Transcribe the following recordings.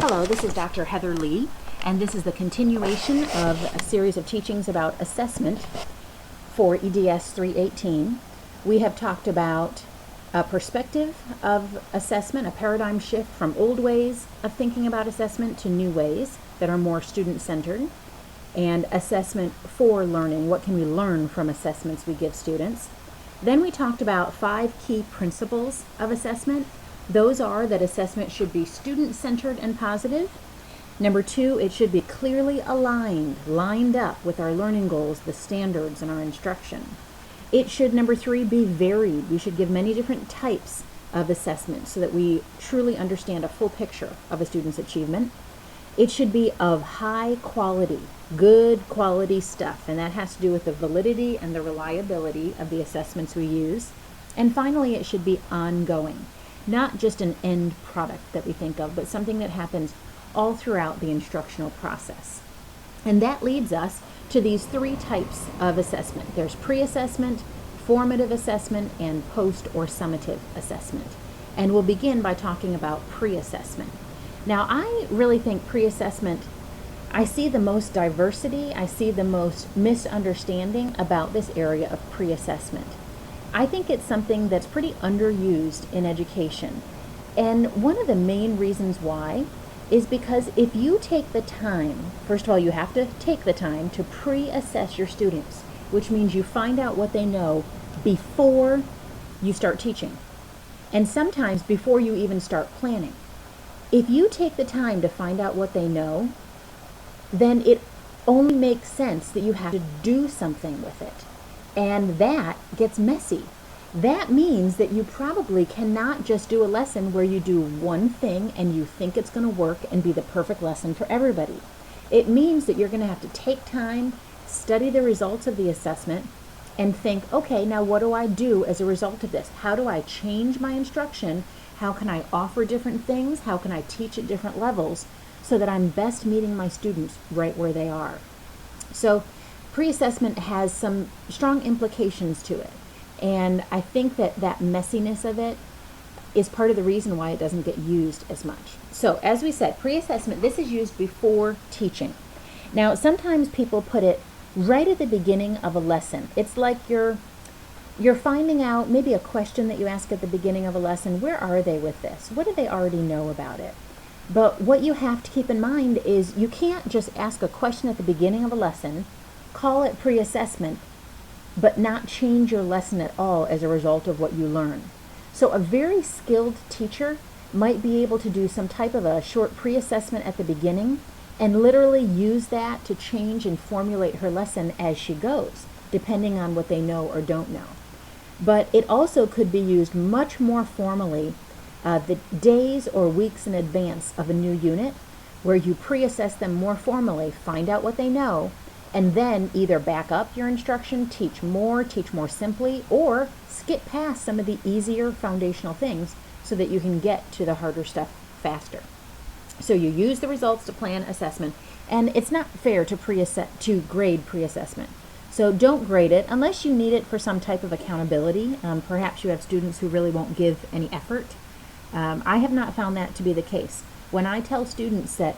Hello, this is Dr. Heather Lee, and this is the continuation of a series of teachings about assessment for EDS 318. We have talked about a perspective of assessment, a paradigm shift from old ways of thinking about assessment to new ways that are more student-centered, and assessment for learning. What can we learn from assessments we give students? Then we talked about 5 key principles of assessment. Those are that assessment should be student-centered and positive. Number 2, it should be clearly aligned, lined up with our learning goals, the standards, and our instruction. It should, number 3, be varied. We should give many different types of assessment so that we truly understand a full picture of a student's achievement. It should be of high quality, good quality stuff, and that has to do with the validity and the reliability of the assessments we use. And finally, it should be ongoing. Not just an end product that we think of, but something that happens all throughout the instructional process. And that leads us to these 3 types of assessment. There's pre-assessment, formative assessment, and post or summative assessment. And we'll begin by talking about pre-assessment. Now, I really think pre-assessment, I see the most diversity, I see the most misunderstanding about this area of pre-assessment. I think it's something that's pretty underused in education. And one of the main reasons why is because if you take the time, first of all, you have to take the time to pre-assess your students, which means you find out what they know before you start teaching, and sometimes before you even start planning. If you take the time to find out what they know, then it only makes sense that you have to do something with it. And that gets messy. That means that you probably cannot just do a lesson where you do one thing and you think it's going to work and be the perfect lesson for everybody. It means that you're going to have to take time, study the results of the assessment, and think, okay, now what do I do as a result of this? How do I change my instruction? How can I offer different things? How can I teach at different levels so that I'm best meeting my students right where they are? So pre-assessment has some strong implications to it. And I think that that messiness of it is part of the reason why it doesn't get used as much. So as we said, pre-assessment, this is used before teaching. Now, sometimes people put it right at the beginning of a lesson. It's like you're finding out maybe a question that you ask at the beginning of a lesson. Where are they with this? What do they already know about it? But what you have to keep in mind is you can't just ask a question at the beginning of a lesson, call it pre-assessment, but not change your lesson at all as a result of what you learn. So a very skilled teacher might be able to do some type of a short pre-assessment at the beginning and literally use that to change and formulate her lesson as she goes, depending on what they know or don't know. But it also could be used much more formally the days or weeks in advance of a new unit, where you pre-assess them more formally, find out what they know, and then either back up your instruction, teach more simply, or skip past some of the easier foundational things so that you can get to the harder stuff faster. So you use the results to plan assessment, and it's not fair to grade pre-assessment. So don't grade it unless you need it for some type of accountability. Perhaps you have students who really won't give any effort. I have not found that to be the case. When I tell students that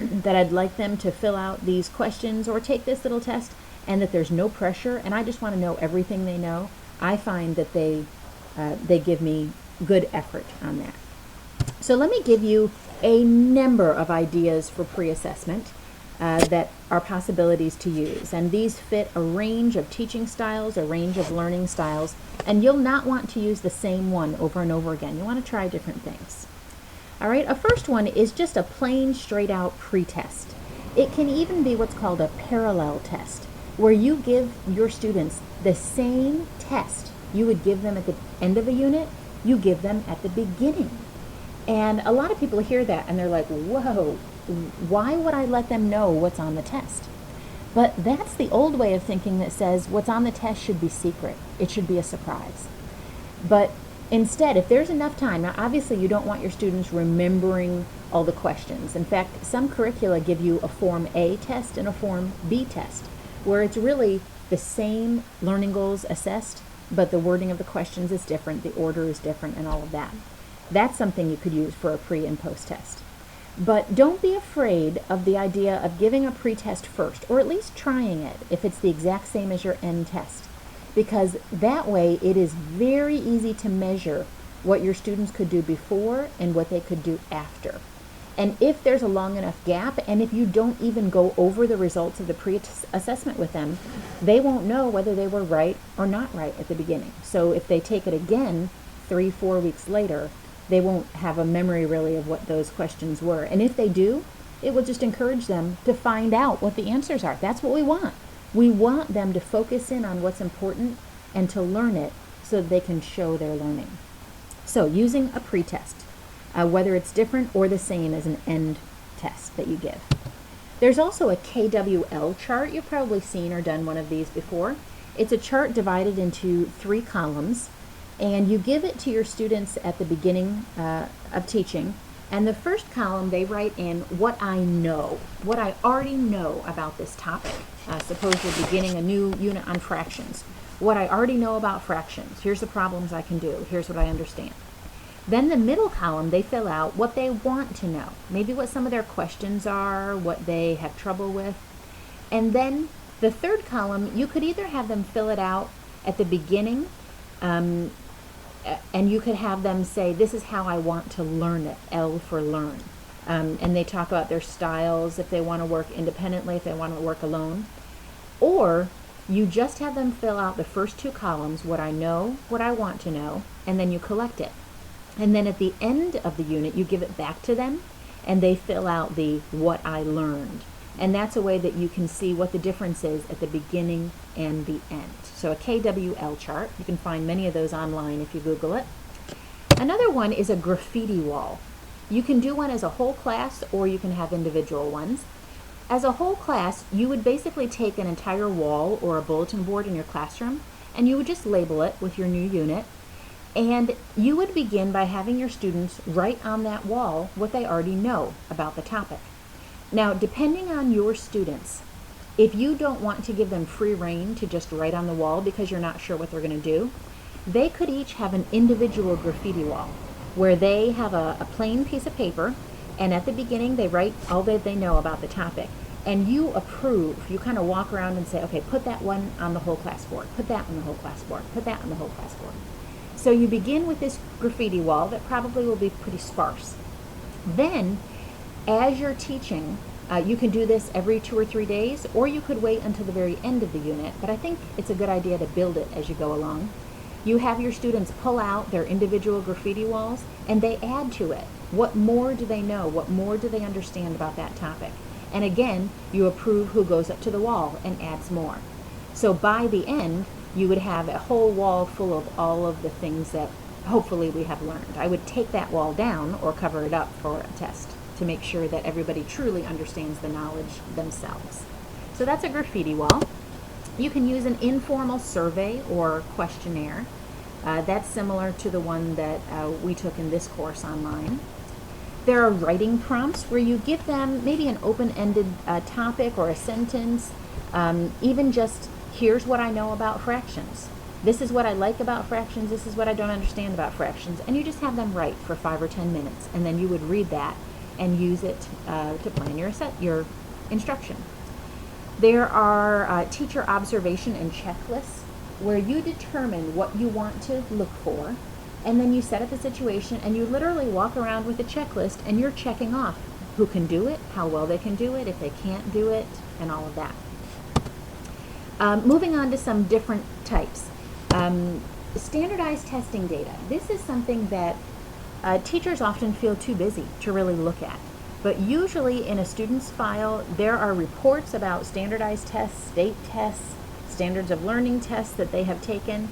that I'd like them to fill out these questions or take this little test, and that there's no pressure, and I just want to know everything they know, I find that they give me good effort on that. So let me give you a number of ideas for pre-assessment that are possibilities to use, and these fit a range of teaching styles, a range of learning styles, and you'll not want to use the same one over and over again. You want to try different things. All right, a first one is just a plain, straight-out pre-test. It can even be what's called a parallel test, where you give your students the same test you would give them at the end of a unit, you give them at the beginning. And a lot of people hear that and they're like, whoa, why would I let them know what's on the test? But that's the old way of thinking that says what's on the test should be secret. It should be a surprise. But instead, if there's enough time, now obviously you don't want your students remembering all the questions. In fact, some curricula give you a Form A test and a Form B test, where it's really the same learning goals assessed, but the wording of the questions is different, the order is different, and all of that. That's something you could use for a pre and post test. But don't be afraid of the idea of giving a pretest first, or at least trying it if it's the exact same as your end test, because that way it is very easy to measure what your students could do before and what they could do after. And if there's a long enough gap, and if you don't even go over the results of the pre-assessment with them, they won't know whether they were right or not right at the beginning. So if they take it again 3-4 weeks later, they won't have a memory really of what those questions were. And if they do, it will just encourage them to find out what the answers are. That's what we want. We want them to focus in on what's important and to learn it so that they can show their learning. So using a pretest, whether it's different or the same as an end test that you give. There's also a KWL chart. You've probably seen or done one of these before. It's a chart divided into 3 columns, and you give it to your students at the beginning of teaching. And the first column, they write in what I know, what I already know about this topic. Suppose you're beginning a new unit on fractions. What I already know about fractions. Here's the problems I can do. Here's what I understand. Then the middle column, they fill out what they want to know, maybe what some of their questions are, what they have trouble with. And then the third column, you could either have them fill it out at the beginning, and you could have them say, this is how I want to learn it, L for learn. And they talk about their styles, if they want to work independently, if they want to work alone. Or you just have them fill out the first 2 columns, what I know, what I want to know, and then you collect it. And then at the end of the unit, you give it back to them, and they fill out the what I learned. And that's a way that you can see what the difference is at the beginning and the end. So a KWL chart, you can find many of those online if you Google it. Another one is a graffiti wall. You can do one as a whole class, or you can have individual ones. As a whole class, you would basically take an entire wall or a bulletin board in your classroom, and you would just label it with your new unit. And you would begin by having your students write on that wall what they already know about the topic. Now, depending on your students, if you don't want to give them free rein to just write on the wall because you're not sure what they're going to do, they could each have an individual graffiti wall where they have a plain piece of paper, and at the beginning they write all that they know about the topic. And you approve, you kind of walk around and say, okay, put that one on the whole class board, put that on the whole class board, put that on the whole class board. So you begin with this graffiti wall that probably will be pretty sparse. Then, as you're teaching, you can do this every 2 or 3 days, or you could wait until the very end of the unit, but I think it's a good idea to build it as you go along. You have your students pull out their individual graffiti walls, and they add to it. What more do they know? What more do they understand about that topic? And again, you approve who goes up to the wall and adds more. So by the end, you would have a whole wall full of all of the things that hopefully we have learned. I would take that wall down or cover it up for a test to make sure that everybody truly understands the knowledge themselves. So that's a graffiti wall. You can use an informal survey or questionnaire. That's similar to the one that we took in this course online. There are writing prompts where you give them maybe an open-ended topic or a sentence, even just, here's what I know about fractions. This is what I like about fractions. This is what I don't understand about fractions. And you just have them write for 5 or 10 minutes. And then you would read that and use it to plan your instruction. There are teacher observation and checklists where you determine what you want to look for. And then you set up a situation and you literally walk around with a checklist and you're checking off who can do it, how well they can do it, if they can't do it, and all of that. Moving on to some different types. Standardized testing data. This is something that teachers often feel too busy to really look at. But usually in a student's file, there are reports about standardized tests, state tests, standards of learning tests that they have taken,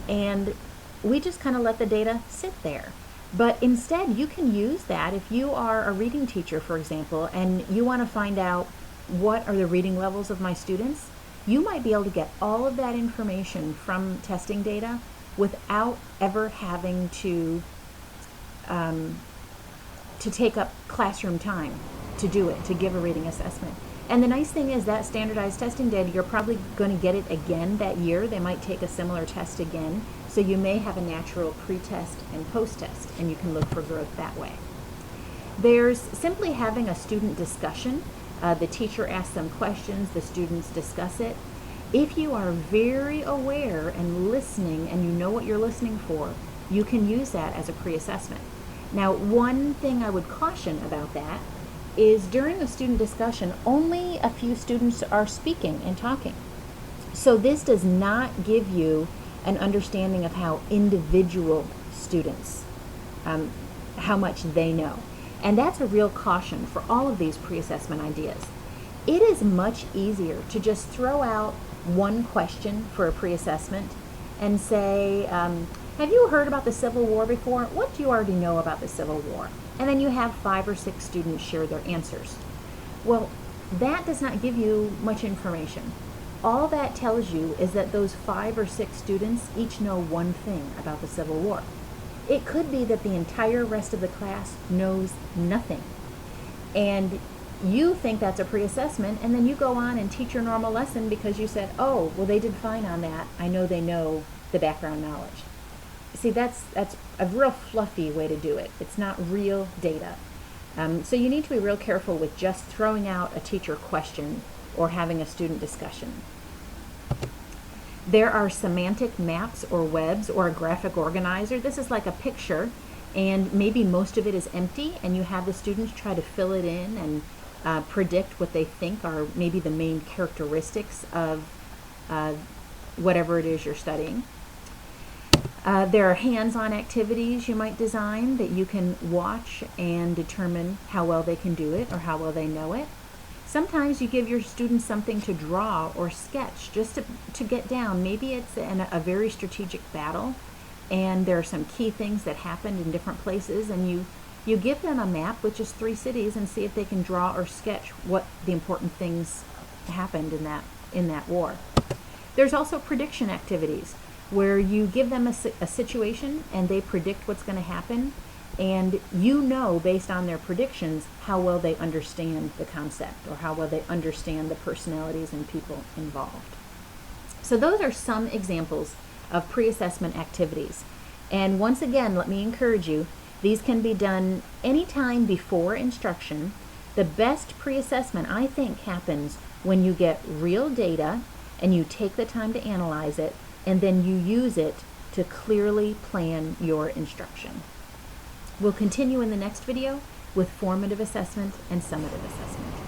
and we just kind of let the data sit there. But instead, you can use that if you are a reading teacher, for example, and you want to find out what are the reading levels of my students. You might be able to get all of that information from testing data without ever having to take up classroom time to do it, to give a reading assessment. And the nice thing is that standardized testing data, you're probably going to get it again that year. They might take a similar test again. So you may have a natural pre-test and post-test, and you can look for growth that way. There's simply having a student discussion. The teacher asks them questions, the students discuss it. If you are very aware and listening and you know what you're listening for, you can use that as a pre-assessment. Now, one thing I would caution about that is during a student discussion, only a few students are speaking and talking. So this does not give you an understanding of how individual students, how much they know. And that's a real caution for all of these pre-assessment ideas. It is much easier to just throw out one question for a pre-assessment and say, have you heard about the Civil War before? What do you already know about the Civil War? And then you have 5 or 6 students share their answers. Well, that does not give you much information. All that tells you is that those 5 or 6 students each know one thing about the Civil War. It could be that the entire rest of the class knows nothing. And you think that's a pre-assessment, and then you go on and teach your normal lesson because you said, oh, well, they did fine on that. I know they know the background knowledge. See, that's a real fluffy way to do it. It's not real data. So you need to be real careful with just throwing out a teacher question or having a student discussion. There are semantic maps or webs or a graphic organizer. This is like a picture, and maybe most of it is empty, and you have the students try to fill it in and predict what they think are maybe the main characteristics of whatever it is you're studying. There are hands-on activities you might design that you can watch and determine how well they can do it or how well they know it. Sometimes you give your students something to draw or sketch just to get down. Maybe it's a very strategic battle and there are some key things that happened in different places, and you give them a map with just 3 cities and see if they can draw or sketch what the important things happened in that war. There's also prediction activities where you give them a situation and they predict what's going to happen, and you know based on their predictions how well they understand the concept or how well they understand the personalities and people involved. So those are some examples of pre-assessment activities. And once again, let me encourage you, these can be done anytime before instruction. The best pre-assessment, I think, happens when you get real data and you take the time to analyze it, and then you use it to clearly plan your instruction. We'll continue in the next video with formative assessment and summative assessment.